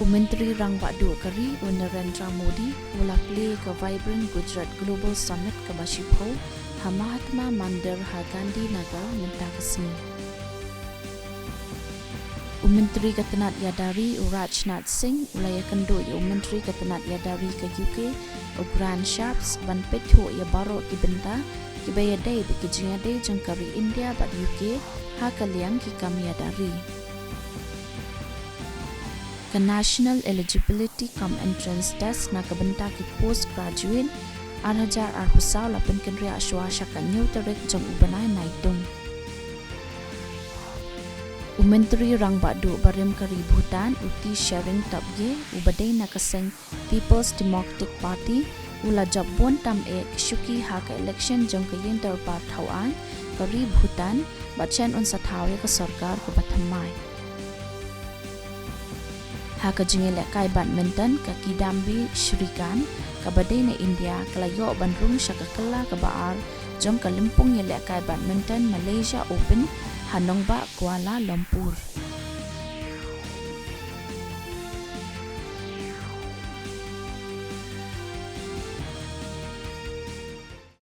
Menteri Rang Badu Kari Narendra Modi ula play ke Vibrant Gujarat Global Summit ke Bashipho Mahatma Mandir ha Gandhi Nagar Mynta Kesini. Menteri Ketenat Yadari Rajnath Singh ulaya kendo Menteri Ketenat Yadari ke UK Grand Sharps ban petho ya baro ki benda ki bayadai bi ki jingade jangkari India bat UK ha kaliang ki kami Yadari. Ke National Eligibility Cum Entrance Test na kebenta ki postgraduate Arhajar Arhusau lapan kendria aswa syakanyu terik jang ubanai naitung. Menteri Rang Badu Barim Kari Bhutan uti sharing tabge ubadai na kaseng People's Democratic Party ula jabon tam syuki haka election jang kayin terpat hawaan Kari Bhutan bacan un sathaw ke sarkar ke bathamai. Haka jingile kai badminton ka Kidambi Shrikant kabadai na India kalayo bandrung syakakala ke baar jong kalimpung yele kai badminton Malaysia Open Hanong ba Kuala Lumpur.